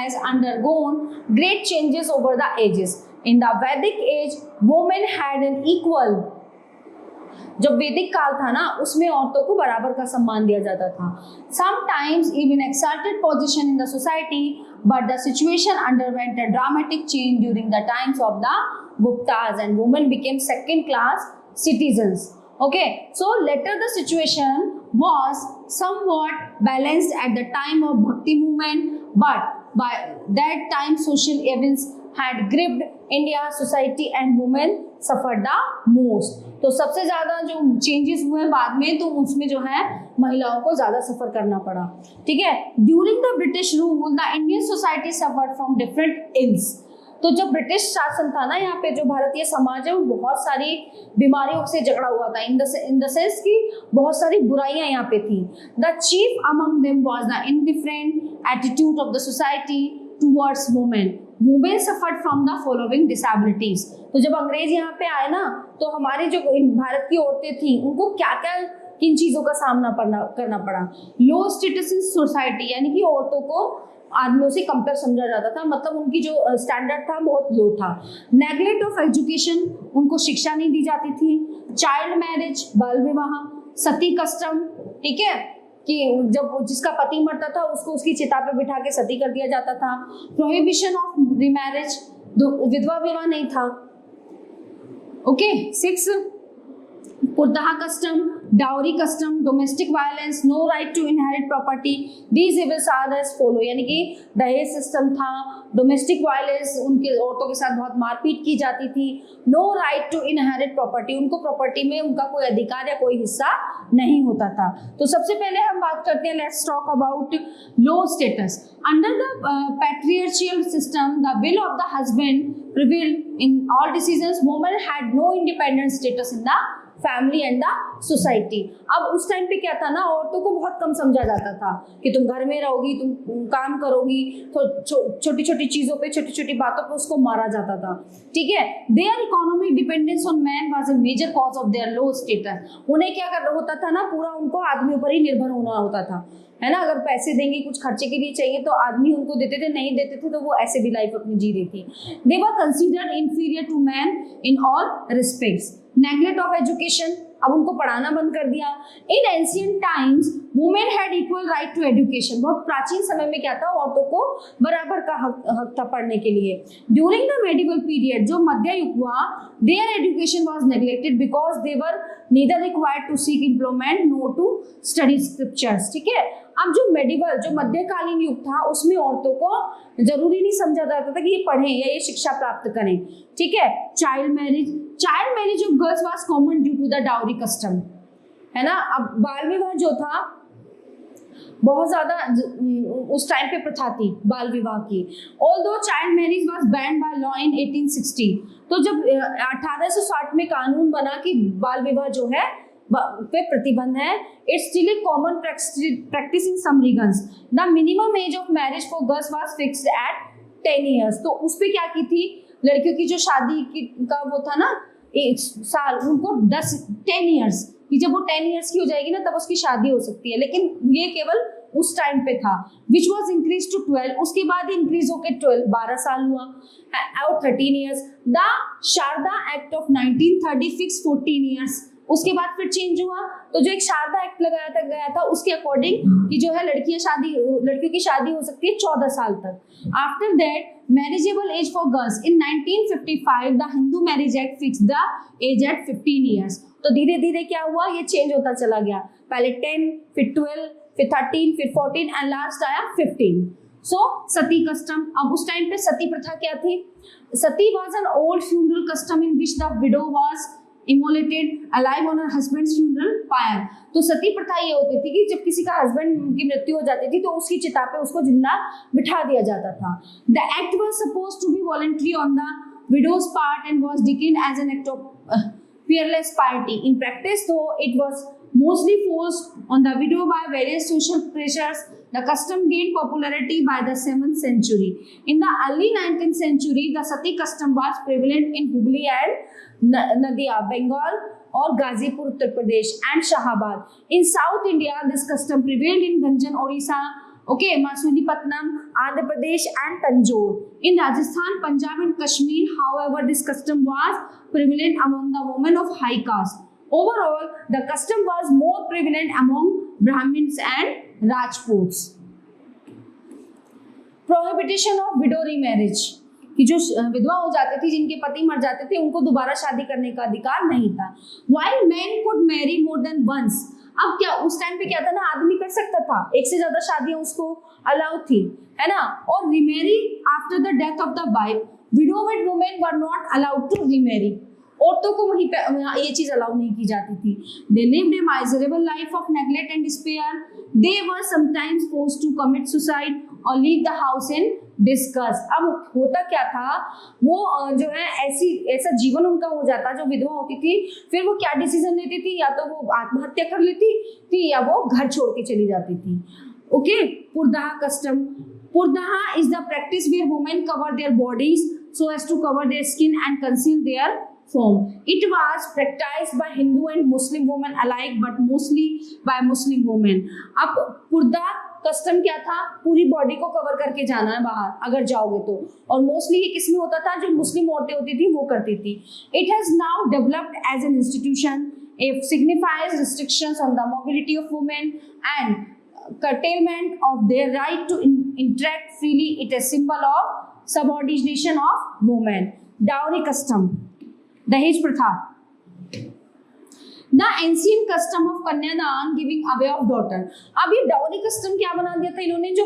has undergone great changes over the ages. In the Vedic age, women had an equal, जब वैदिक काल था ना उसमें औरतों को बराबर का सम्मान दिया जाता था. Sometimes even exalted position in the society, but the situation underwent a dramatic change during the times of the Guptas and women became second class citizens. Okay, so later the situation was somewhat balanced at the time of Bhakti movement, but by that time social events had gripped India society and women suffered the most. तो सबसे ज्यादा जो changes हुए बाद में तो उसमें जो है महिलाओं को ज्यादा सफर करना पड़ा. ठीक है, during the British rule the Indian society suffered from different ills. तो जब ब्रिटिश शासन था ना यहाँ पे जो भारतीय समाज है वो बहुत सारी बीमारियों से जकड़ा हुआ था. इन द सेंस कि बहुत सारी बुराइयां यहाँ पे थी. The chief among them was the indifferent attitude of the society towards women. Women suffered from the following disabilities. तो जब अंग्रेज यहाँ पे आए ना तो हमारी जो भारत की औरतें थी उनको क्या क्या किन चीजों का सामना करना पड़ा. लो स्टेटस इन सोसाइटी, यानी कि औरतों को आदमियों से कंपेयर समझा जाता था, मतलब उनकी जो स्टैंडर्ड था बहुत लो था. नेग्लेक्ट ऑफ एजुकेशन, उनको शिक्षा नहीं दी जाती थी. चाइल्ड मैरिज, बाल विवाह. सती कस्टम, ठीक है, कि जब जिसका पति मरता था उसको उसकी चिता पे बिठा के सती कर दिया जाता था. प्रोहिबिशन ऑफ रिमैरिज, विधवा विवाह नहीं था. Okay. 6 purdah custom, dowry custom, domestic violence, no right to inherit property. These evils are as follow, यानी कि दहेज सिस्टम था, डोमेस्टिक वायलेंस, उनके औरतों के साथ बहुत मारपीट की जाती थी. No right to inherit property, उनको प्रॉपर्टी में उनका कोई अधिकार या कोई हिस्सा नहीं होता था. तो सबसे पहले हम बात करते हैं, let's talk about low status. Under the patriarchal system the will of the husband prevailed in all decisions. Women had no independent status in the family and the society. अब उस टाइम पे क्या था ना, औरतों को बहुत कम समझा जाता था कि तुम घर में रहोगी, तुम काम करोगी, तो छोटी छोटी चीजों पे, छोटी छोटी बातों पे उसको मारा जाता था. ठीक है. Their economic dependence on man was a major cause of their low status. उन्हें क्या करना होता था ना, पूरा उनको आदमियों पर ही निर्भर होना होता था, है ना. अगर पैसे देंगे, कुछ खर्चे के लिए चाहिए तो आदमी उनको देते थे, नहीं देते थे तो वो ऐसे भी लाइफ अपनी जी रही थी. They were considered inferior to man in all respects. Neglect of education, अब उनको पढ़ाना बंद कर दिया. In ancient times women had equal right to education. बहुत प्राचीन समय में क्या था, औरतों को बराबर का हक था पढ़ने के लिए. ड्यूरिंग द मेडिवल पीरियड, जो मध्य युग हुआ, their education was neglected because they were neither required to seek employment no to study scriptures. ठीक है. अब जो मेडिवल, जो मध्यकालीन युग था, उसमें औरतों को जरूरी नहीं समझा जाता था कि ये पढ़ें या ये शिक्षा प्राप्त करें. ठीक है. Child marriage of girls was common due to the dowry custom, है ना. अब बाल विवाह जो था बहुत ज्यादा उस टाइम पे प्रथा थी बाल विवाह की. Although child marriage was band by law in 1860. तो जब 1860 में कानून बना कि बाल विवाह जो है पे प्रतिबंध है, it's still a common practice in some regions. The minimum age of marriage for girls was fixed at 10 years. तो उस पे क्या की थी, लड़कियों की जो शादी का वो था ना, एक साल, उनको 10 years कि जब वो 10 years की हो जाएगी ना तब उसकी शादी हो सकती है. लेकिन ये केवल उस टाइम पे था. Which was increase to 12. उसके बाद इंक्रीज होकर 12 साल हुआ और 13 years. The Sarda act of 1930 fix 14 years. उसके बाद फिर चेंज हुआ. तो जो एक शारदा एक्ट लगाया गया था उसके अकॉर्डिंग कि जो है लड़कियों की शादी हो सकती है 14 साल तक. After that marriageable age for girls in 1955 the Hindu marriage act fix the age at 15 years. तो धीरे धीरे क्या हुआ, ये चेंज होता चला गया. पहले 10, फिर 12, फिर 13, फिर 14 एंड लास्ट आया 15. So sati custom. अब उस टाइम पे सती प्रथा क्या थी. Sati was an old funeral custom in which the widow was immolated alive on her husband's funeral pyre. तो सती प्रथा ये होती थी कि जब किसी का हस्बैंड की मृत्यु हो जाती थी तो उसकी चिता पे उसको जिंदा बिठा दिया जाता था. The act was supposed to be voluntary on the widow's part and was declared as an act of fearless piety. In practice, though it was mostly forced on the widow by various social pressures, the custom gained popularity by the 7th century. In the early 19th century, the sati custom was prevalent in Hooghly and Nadia, Bengal, or Ghazipur, Uttar Pradesh, and Shahabad. In South India, this custom prevailed in Ganjan, Orissa, Okay, Masulipatam, Andhra Pradesh and Tanjore. In Rajasthan, Punjab and Kashmir, however, this custom was prevalent among the women of high caste. Overall, the custom was more prevalent among Brahmins and Rajputs. Prohibition of widow remarriage. कि जो विधवा हो जाती थी, जिनके पति मर जाते थे, उनको दोबारा शादी करने का अधिकार नहीं था. While men could marry more than once. अब क्या उस टाइम पे क्या था ना, आदमी कर सकता था, एक से ज्यादा शादियां उसको अलाउ थी, है ना. और remarry after the death of the wife, widowed women were not allowed to remarry. औरतों को वहीं पे ये चीज अलाउ नहीं की जाती थी. They lived a miserable life of neglect and despair. They were sometimes forced to commit suicide or leave the house in disgust. अब होता क्या था, वो जो है ऐसा जीवन उनका हो जाता, जो विधवा होती थी, फिर वो क्या डिसीजन लेती थी, या तो वो आत्महत्या कर लेती थी या वो घर छोड़ के चली जाती थी. Okay, purdah custom. Purdah is the practice where women cover their bodies so as to cover their skin and conceal their form. It was practiced by Hindu and Muslim women alike, but mostly by Muslim women. अब पुरदा custom क्या था, पूरी body को cover करके जाना है बाहर अगर जाओगे तो, और मोस्टली ये किस में होता था, जो मुस्लिम औरतें होती थी वो करती थी. It has now developed as an institution. It signifies restrictions on the mobility of women and curtailment of their right to interact freely. It is a symbol of subordination of women. Dowry custom. दहेज प्रथा. The ancient custom of कन्यादान giving away of daughter. अब ये dowry custom क्या बना दिया था इन्होंने, जो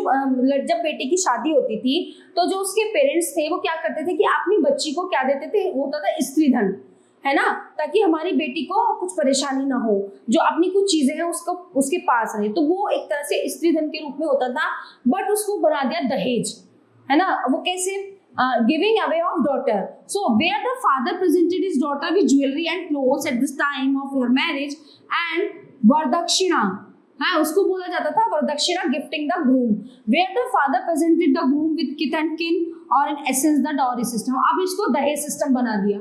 जब बेटे की शादी होती थी तो जो उसके पेरेंट्स थे वो क्या करते थे कि अपनी बच्ची को क्या देते थे, वो होता था स्त्री धन, है ना, ताकि हमारी बेटी को कुछ परेशानी ना हो, जो अपनी कुछ चीजें हैं उसको उसके पास रहे. तो वो एक तरह से स्त्री धन के रूप में होता था, बट उसको बना दिया दहेज, है ना. वो कैसे, giving away of daughter. So where the father presented his daughter with jewelry and clothes at this time of her marriage, and वरदक्षिणा, हाँ उसको बोला जाता था varadakshina, gifting the groom. where the father presented the groom with kith and kin, or in essence the dowry system. अब इसको दहेज system बना दिया,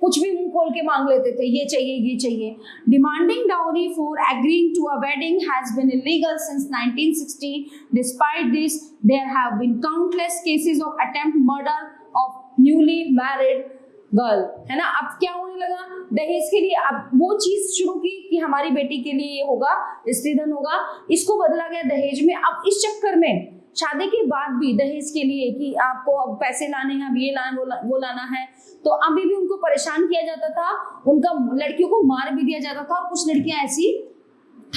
कुछ भी मुंह खोल के मांग लेते थे, ये चाहिए ये चाहिए. Demanding dowry for agreeing to a wedding has been illegal since 1960. Despite this, there have been countless cases of attempt murder of newly married girl, है ना. अब क्या होने लगा, दहेज के लिए अब वो चीज शुरू की कि हमारी बेटी के लिए ये होगा, स्त्रीधन होगा, इसको बदला गया दहेज में. अब इस चक्कर में शादी के बाद भी दहेज के लिए कि आपको अब पैसे लाने हैं, अब ये लाना वो लाना है, तो अभी भी उनको परेशान किया जाता था, उनका लड़कियों को मार भी दिया जाता था. और कुछ लड़कियां ऐसी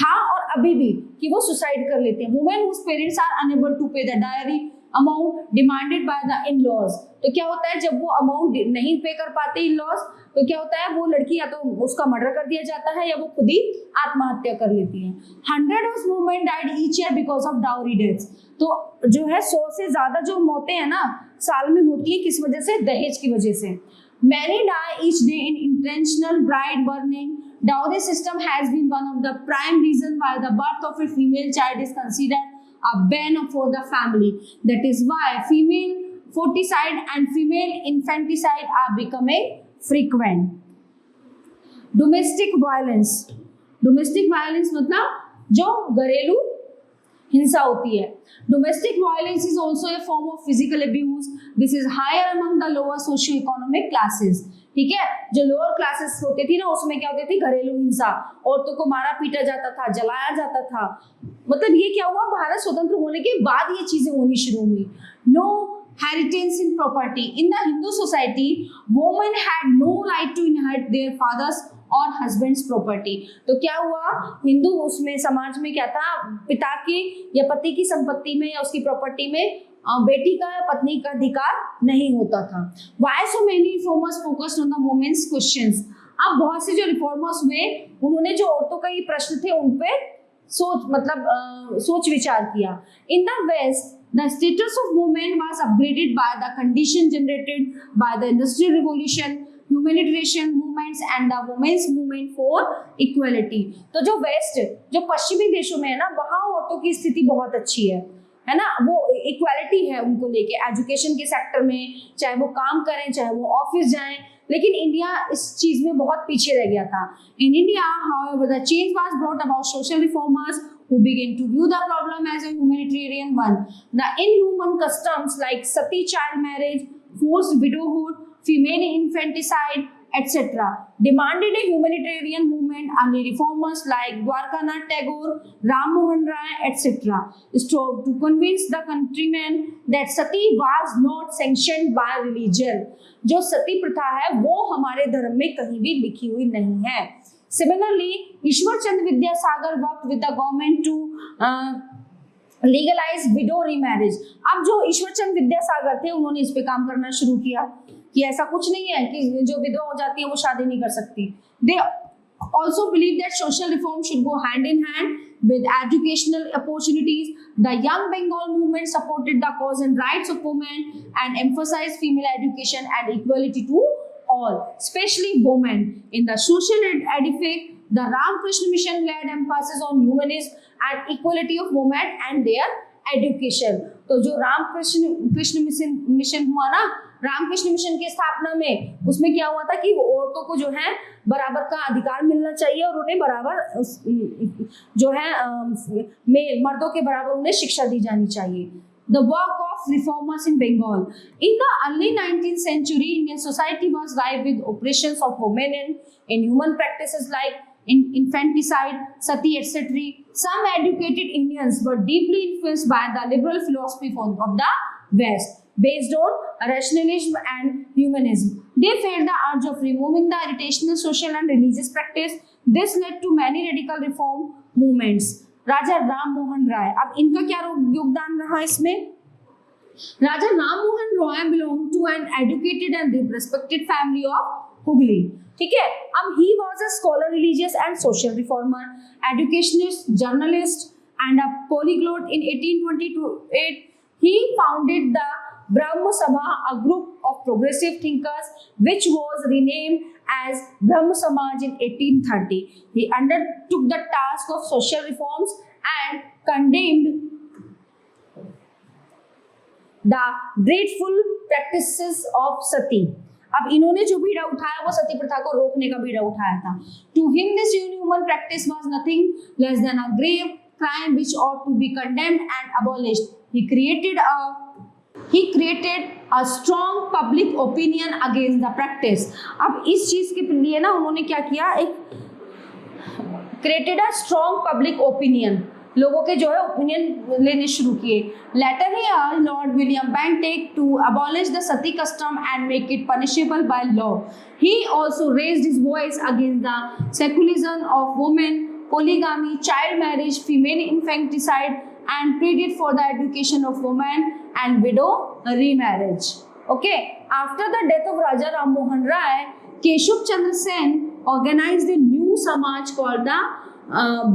था और अभी भी कि वो सुसाइड कर लेते हैं. Women whose parents are unable to pay the dowry amount demanded by the in-laws. तो क्या होता है, जब वो अमाउंट नहीं पे कर पाते इन-लॉज, तो क्या होता है, वो लड़की या तो उसका मर्डर कर दिया जाता है या वो खुद ही आत्महत्या कर लेती है. 100 of women died each year because of dowry deaths. तो जो है 100 से ज्यादा जो मौतें हैं ना साल में होती है, किस वजह से, दहेज की वजह से. Many die each day in intentional bride burning. Dowry system has been one of the prime reasons why the birth of a female child is considered a ban for the family. That is why female foeticide and female infanticide are becoming frequent. Domestic violence. Domestic violence मतलब जो घरेलू हिंसा होती है. Domestic violence is also a form of physical abuse. This is higher among the lower socio-economic classes. ठीक है, जो lower classes होते थी ना उसमें क्या होती थी, घरेलू हिंसा, औरतों को मारा पीटा जाता था, जलाया जाता था. मतलब ये क्या हुआ, भारत स्वतंत्र होने के बाद ये चीजें होनी शुरू हुई. No heritage in property. In the Hindu society women had no right to inherit their father's और हस्बैंड्स प्रॉपर्टी. तो क्या हुआ, हिंदू उसमें समाज में क्या था, पिता की या पति की संपत्ति में या उसकी प्रॉपर्टी में बेटी का या पत्नी का अधिकार नहीं होता था. Why so many reformers focused on the women's questions? अब बहुत से जो रिफॉर्मर्स हुए उन्होंने जो औरतों का ये प्रश्न थे उन पे सोच विचार किया. In the West, the status of women was upgraded by the condition generated by the Industrial Revolution, humanitarian movements and the women's movement for equality. तो जो वेस्ट, जो पश्चिमी देशों में है ना, वहाँ औरतों की स्थिति बहुत अच्छी है ना, वो इक्वालिटी है उनको लेके, एजुकेशन के सेक्टर में, चाहे वो काम करें चाहे वो ऑफिस जाएं. लेकिन इंडिया इस चीज में बहुत पीछे रह गया था. In India, however, the change was brought about social reformers who began to view the problem as a humanitarian one. The inhuman customs like sati child marriage, forced widowhood, female infanticide, etc. demanded a humanitarian movement, and reformers like Dwarkanath Tagore, Ram Mohan Rai, etc. strove to convince the countrymen that sati was not sanctioned by religion. जो सती प्रथा है वो हमारे धर्म में कहीं भी लिखी हुई नहीं है. Similarly, Ishwar Chandra Vidyasagar worked with the government to legalise widow remarriage. अब जो ईश्वर चंद्र विद्यासागर थे उन्होंने इस पे काम करना शुरू किया कि ऐसा कुछ नहीं है कि जो विधवा हो जाती है वो शादी नहीं कर सकती. They also believe that social reform should go hand in hand with educational opportunities. The Young Bengal movement supported the cause and rights of women and emphasized female education and equality to all, especially women. In the social edifice, the Ramakrishna Mission laid emphasis on humanism and equality of women and their education. तो जो Ramakrishna mission हुआ ना, Ramakrishna mission की स्थापना में उसमें क्या हुआ था कि औरतों को जो है बराबर का अधिकार मिलना चाहिए और उन्हें बराबर जो है मेल मर्दों के बराबर उन्हें शिक्षा दी जानी चाहिए. The work of reformers in Bengal. In the early 19th century, Indian society was rife with oppressions of women in human practices like infanticide, sati, etc. Some educated Indians were deeply influenced by the liberal philosophy of the West, based on rationalism and humanism. They felt the urge of removing the irritational social and religious practice. This led to many radical reform movements. राजा राम मोहन राय, अब इनका क्या योगदान रहा इसमें? राजा Ram Mohan Roy belonged to an educated and respected family of Hooghly. ठीक है. अब he was a scholar, religious and social reformer, educationist, journalist and a polyglot. In 1828 he founded the Brahmo Sabha, a group of progressive thinkers which was renamed as Brahmo Samaj in 1830. He undertook the task of social reforms and condemned the dreadful practices of sati. अब इन्होंने जो बीड़ा उठाया वो सती प्रथा को रोकने का बीड़ा उठाया था. To him this inhuman practice was nothing less than a grave crime which ought to be condemned and abolished. He created a strong public opinion against the practice. अब इस चीज के लिए ना उन्होंने क्या किया, एक created a strong public opinion, लोगों के जो है ओपिनियन लेने शुरू किए. Later he urged Lord William Bentinck to abolish the sati custom and make it punishable by law. He also raised his voice against the secularism of women, polygamy, child marriage, female infanticide, and pleaded for the education of women and widow remarriage. Okay. After the death of Raja Ram Mohan Rai, Keshav Chandra Sen organized a new Samaj called the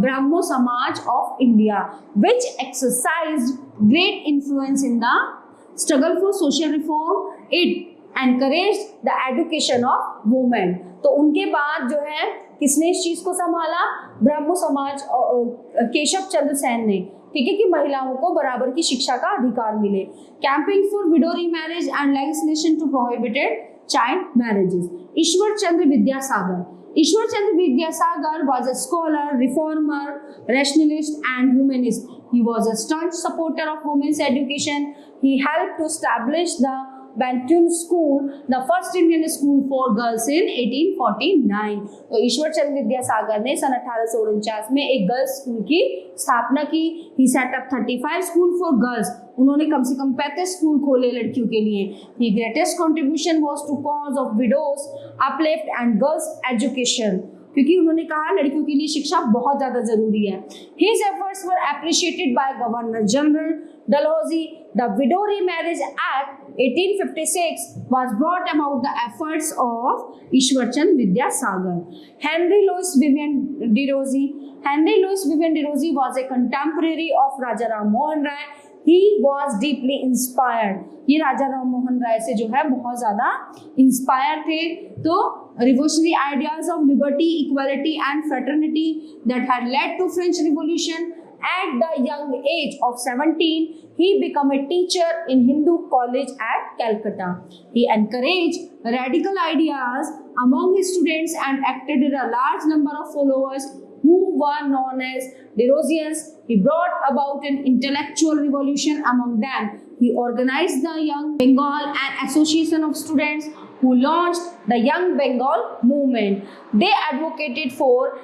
Brahmo Samaj of India, which exercised great influence in the struggle for social reform. It encouraged the education of women. तो उनके बाद जो है किसने इस चीज को संभाला? ब्रह्मो समाज, केशव चंद्र सेन ने. ठीक है, कि महिलाओं को बराबर की शिक्षा का अधिकार मिले. Camping for widow remarriage and legislation to prohibited child marriages. Ishwar Chandra Vidyasagar. Ishwar Chandra Vidyasagar was a scholar, reformer, rationalist and humanist. He was a staunch supporter of women's education. He helped to establish the Bantun School, the first Indian school for girls in 1849. तो ईश्वर चंद्र विद्यासागर ने सन 1849 में एक girls school की स्थापना की. He set up 35 school for girls. उन्होंने कम से कम 35 school खोले लड़कियों के लिए. His greatest contribution was to cause of widows, uplift and girls education. क्योंकि उन्होंने कहा लड़कियों के लिए शिक्षा बहुत ज्यादा जरूरी है. His efforts were appreciated by Governor General Dalhousie. The Widow Remarriage Act 1856 was brought about the efforts of Ishwar Chand Vidyasagar. Henry Louis Vivian de Rosey. Henry Louis Vivian de Rosey was a contemporary of Raja Ram Mohan Rai. He was deeply inspired. ये राजा राम मोहन राय से जो है बहुत ज्यादा inspire थे. तो revolutionary ideas of liberty, equality and fraternity that had led to French Revolution. At the young age of 17, he became a teacher in Hindu college at Calcutta. He encouraged radical ideas among his students and attracted a large number of followers who were known as Derosians. He brought about an intellectual revolution among them. He organized the Young Bengal, an association of students who launched the Young Bengal movement. They advocated for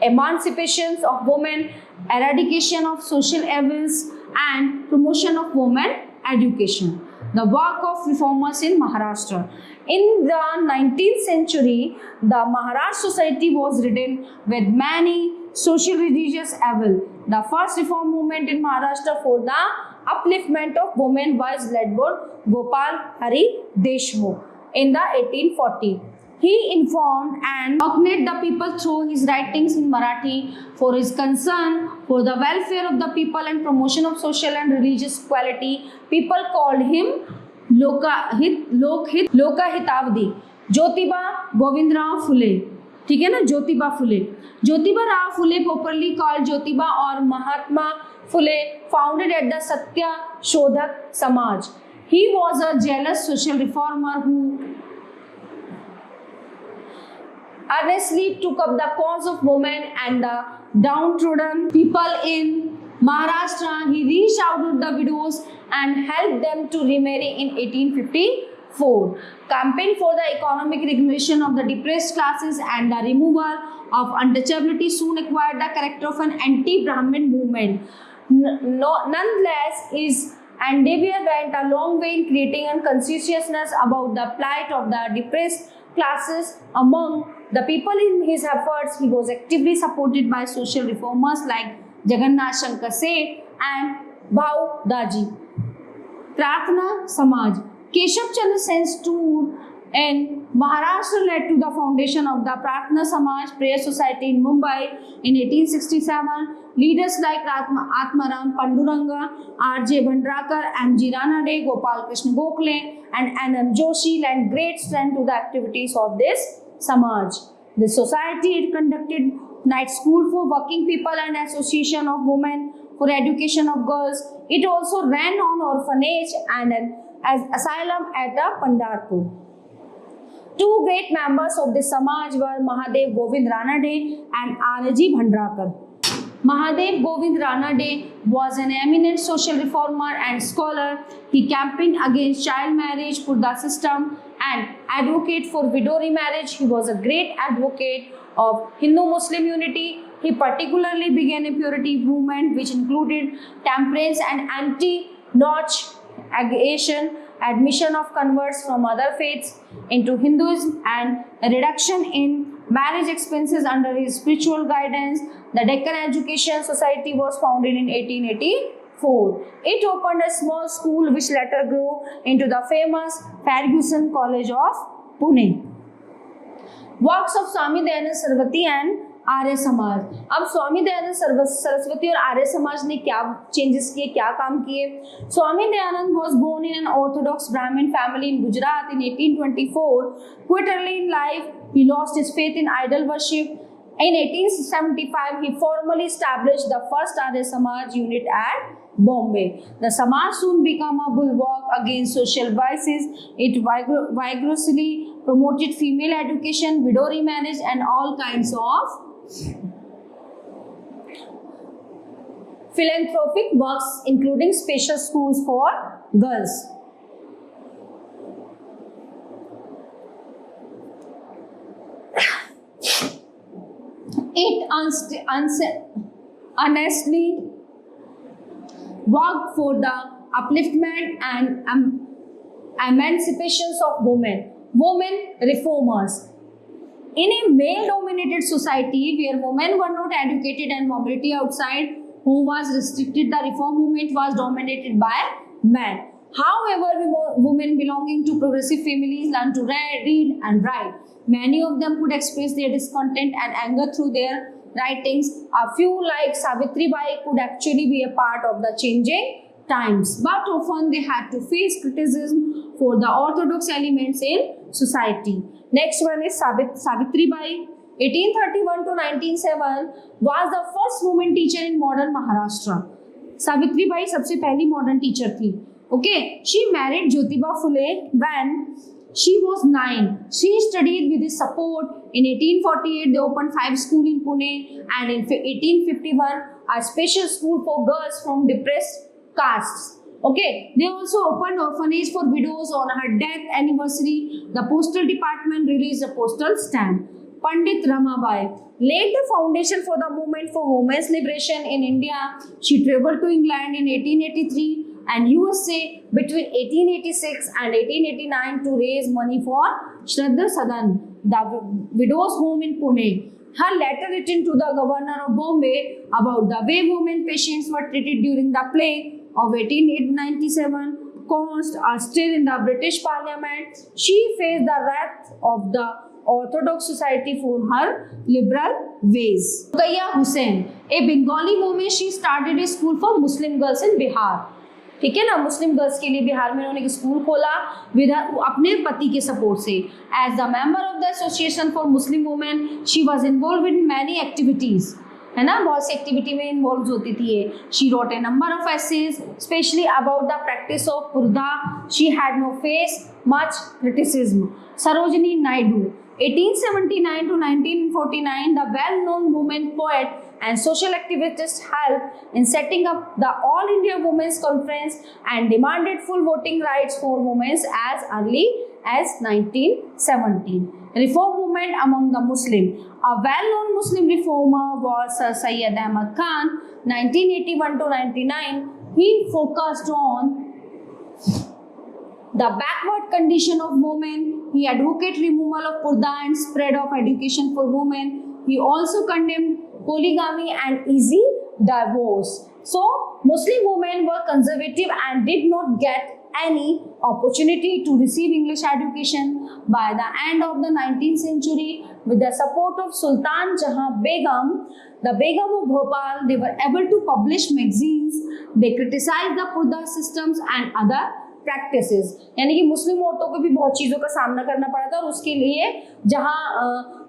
emancipation of women, eradication of social evils, and promotion of women education. The work of reformers in Maharashtra. In the 19th century, the Maharashtra society was ridden with many social religious evil. The first reform movement in Maharashtra for the upliftment of women was led by Gopal Hari Deshmukh in the 1840. He informed and accompanied the people through his writings in Marathi for his concern for the welfare of the people and promotion of social and religious equality. People called him लोकहितावधी. Jyotiba Govindrao फुले, ठीक है ना, ज्योतिबा फुले. ज्योतिबा राव फुले, popularly called Jyotiba और Mahatma Phule, founded at the Satya Shodhak Samaj. He was a zealous social reformer who earnestly took up the cause of women and the downtrodden people in Maharashtra. He reached out to the widows and helped them to remarry in 1854. Campaigned for the economic regulation of the depressed classes and the removal of untouchability soon acquired the character of an anti-Brahmin movement. Nonetheless, his endeavor went a long way in creating a consciousness about the plight of the depressed classes among the people. In his efforts, he was actively supported by social reformers like Jagannath Shankar Seth and Bhau Daji. Pratna Samaj. Keshav Chandra Sen's tour in Maharashtra led to the foundation of the Pratna Samaj Prayer Society in Mumbai in 1867. Leaders like Atmaram Panduranga, R.J. Bhandrakar, M.G. Ranade, Gopal Krishna Gokhale, and N.M. Joshi lent great strength to the activities of this Samaj. The society had conducted night school for working people and association of women for education of girls. It also ran on orphanage and an asylum at Pandharpur. Two great members of the Samaj were Mahadev Govind Ranade and R.J. Bhandrakar. Mahadev Govind Ranade was an eminent social reformer and scholar. He campaigned against child marriage, for the system, and advocate for widow remarriage. He was a great advocate of Hindu-Muslim unity. He particularly began a purity movement which included temperance and anti-notch-agation, admission of converts from other faiths into Hinduism, and a reduction in marriage expenses under his spiritual guidance. The Deccan Education Society was founded in 1884. It opened a small school which later grew into the famous Ferguson College of Pune. Works of Swami Dayanand Saraswati and Arya Samaj. अब स्वामी दयानंद सरस्वती और आर्य समाज ने क्या changes किए, क्या काम किए? Swami Dayanand was born in an orthodox Brahmin family in Gujarat in 1824. Quite early in life, he lost his faith in idol worship. In 1875, he formally established the first Arya Samaj unit at Bombay. The Samaj soon became a bulwark against social vices. It vigorously promoted female education, widow remarriage, and all kinds of philanthropic works, including special schools for girls. It honestly worked for the upliftment and emancipation of women reformers. In a male-dominated society where women were not educated and mobility outside home was restricted, the reform movement was dominated by men. However, women belonging to progressive families learned to read and write. Many of them could express their discontent and anger through their writings. A few, like Savitri Bai, could actually be a part of the changing times, but often they had to face criticism for the orthodox elements in society. Next one is Savitri Bai. 1831 to 1907 was the first woman teacher in modern Maharashtra. Savitri Bai सबसे पहली modern teacher थी. Okay, she married Jyotiba Phule when She was 9. She studied with his support. In 1848, they opened 5 schools in Pune, and in 1851, a special school for girls from depressed castes. Okay, they also opened orphanage for widows. On her death anniversary, the postal department released a postal stamp. Pandit Ramabai laid the foundation for the movement for women's liberation in India. She traveled to England in 1883 and USA between 1886 and 1889 to raise money for Shraddha Sadan, the widows' home in Pune. Her letter written to the governor of Bombay about the way women patients were treated during the plague of 1897 caused a stir in the British Parliament. She faced the wrath of the Orthodox Society for her liberal ways. Ruqayya Hussain, a Bengali woman, she started a school for Muslim girls in Bihar. ठीक है ना, मुस्लिम girls के लिए बिहार में उन्होंने एक school खोला with अपने पति के सपोर्ट से. As the member of the association for Muslim women she was involve in many activities, है ना, बहुत सी एक्टिविटी में इन्वॉल्व होती थी ये. She wrote a number of essays specially about the practice of purdah. She had no face much criticism. Sarojini Naidu 1879 to 1949, the well-known woman poet and social activist helped in setting up the All India Women's Conference and demanded full voting rights for women as early as 1917. Reform movement among the Muslim. A well-known Muslim reformer was Sir Syed Ahmad Khan, 1981 to 99. He focused on the backward condition of women. He advocated removal of purdah and spread of education for women. He also condemned polygamy and easy divorce. So, Muslim women were conservative and did not get any opportunity to receive English education. By the end of the 19th century, with the support of Sultan Jahan Begum, the Begum of Bhopal, they were able to publish magazines. They criticized the purdah systems and other practices. यानी कि मुस्लिम औरतों को भी बहुत चीज़ों का सामना करना पड़ा था और उसके लिए जहाँ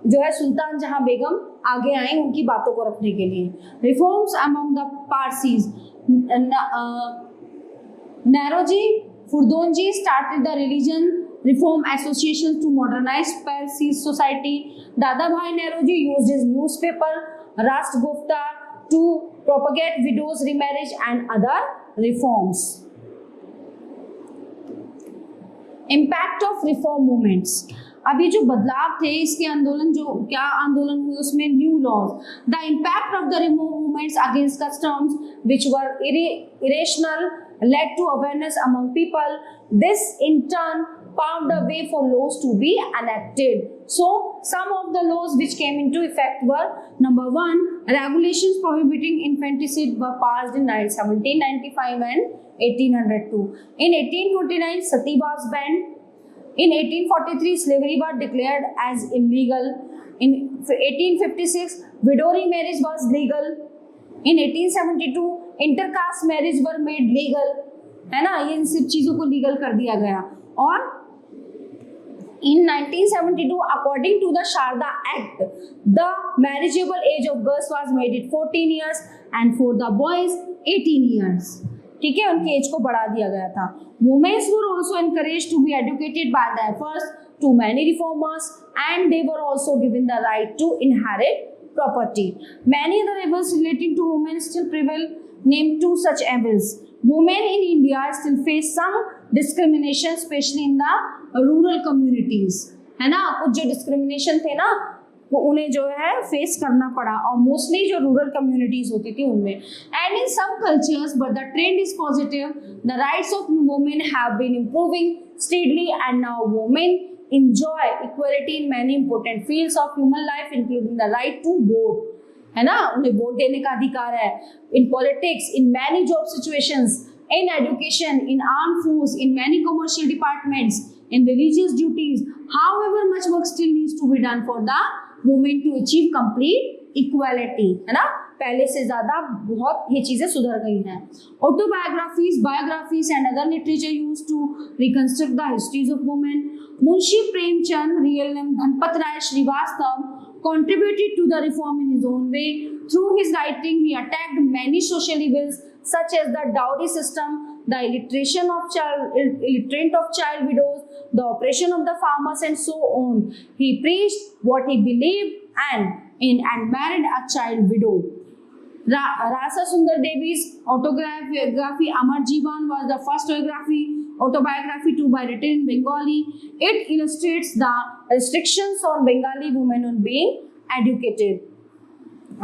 जो है सुल्तान जहाँ बेगम आगे आए उनकी बातों को रखने के लिए. Reforms among the Parsis. Naoroji Furdoonji started the religion reform association to modernize Parsi society. Dadabhai Nehruji used his newspaper Rashtragupta to propagate widows remarriage and other reforms. Impact of reform movements. अभी जो बदलाव थे इसके आंदोलन, जो क्या आंदोलन हुए उसमें new laws. The impact of the reform movements against customs which were irrational led to awareness among people. This in turn paved the way for laws to be enacted. So some of the laws which came into effect were: number 1, regulations prohibiting infanticide were passed in 1795 and 1802. In 1829, sati was banned. In 1843, slavery was declared as illegal. In 1856, widow remarriage was legal. In 1872, intercaste marriage were made legal, है ना, ये इन सब चीज़ों को legal कर दिया गया. और in 1972, according to the Sharda Act, the marriageable age of girls was made it 14 years and for the boys 18 years. ठीक है, उनकी एज को बढ़ा दिया गया था. Women were also encouraged to be educated by the efforts to many reformers and they were also given the right to inherit property. Many other evils relating to women still prevail. Name 2 such evils. Women in India still face some discrimination, especially in the rural communities. है ना, कुछ जो discrimination थे ना वो उन्हें जो है फेस करना पड़ा और मोस्टली जो रूरल कम्युनिटीज होती थी उनमें. And in some cultures but the trend is positive. The rights of women have been improving steadily and now women enjoy equality in many important fields of human life including the right to vote. है ना, उन्हें vote देने का अधिकार है. In politics, in many job situations, in education, in arm force, in many commercial departments, in religious duties. However much work still needs to be done for the women to achieve complete equality. है ना, पहले से ज्यादा बहुत ये चीजें सुधर गई हैं. Autobiographies, biographies and other literature used to reconstruct the histories of women. Munshi Premchand, real name Dhanpat Rai Srivastava, contributed to the reform in his own way. Through his writing, he attacked many social evils such as the dowry system, the illustration of illiterate of child widows, the oppression of the farmers, and so on. He preached what he believed and married a child widow. Rasa Sundar Devi's autobiography Amar Jeevan was the first autobiography to be written in Bengali. It illustrates the restrictions on Bengali women on being educated.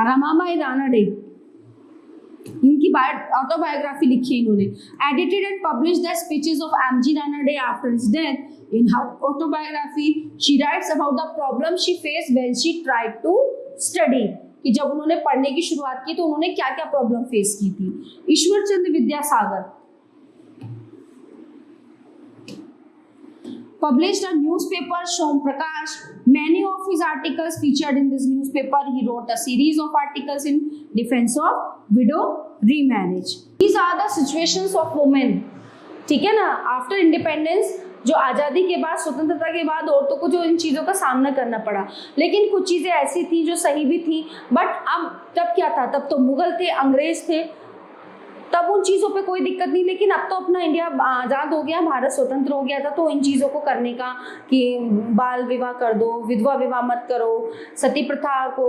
Ramabai Ranade, इनकी autobiography लिखी है इन्होंने. Edited and publish the speeches of M G Ranade after his death. In her autobiography she writes about the problem she face when she tried to study, कि जब उन्होंने पढ़ने की शुरुआत की तो उन्होंने क्या क्या प्रॉब्लम फेस की थी. ईश्वर Chandra Vidyasagar published a newspaper, Shom Prakash. Many of his articles featured in this newspaper. He wrote a series of articles in defense of widow remarriage. These are the situations of women. ठीक है ना. After independence, जो आज़ादी के बाद, स्वतंत्रता के बाद औरतों को जो इन चीज़ों का सामना करना पड़ा, लेकिन कुछ चीज़ें ऐसी थी जो सही भी थी. बट अब तब क्या था, तब तो मुगल थे, अंग्रेज थे, तब उन चीज़ों पे कोई दिक्कत नहीं. लेकिन अब तो अपना इंडिया आज़ाद हो गया, भारत स्वतंत्र हो गया था, तो इन चीज़ों को करने का कि बाल विवाह कर दो, विधवा विवाह मत करो, सती प्रथा को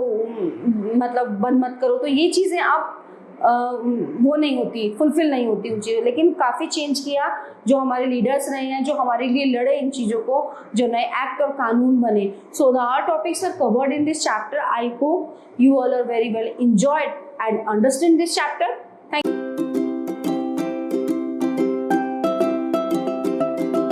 मतलब बंद मत करो, तो ये चीज़ें अब वो नहीं होती, फुलफिल नहीं होती उन चीज़ों. लेकिन काफ़ी चेंज किया जो हमारे लीडर्स रहे हैं, जो हमारे लिए लड़े इन चीज़ों को, जो नए एक्ट और कानून बने. So the are topics are covered in this chapter. I hope you all are very well enjoyed and understand this chapter. Thank you.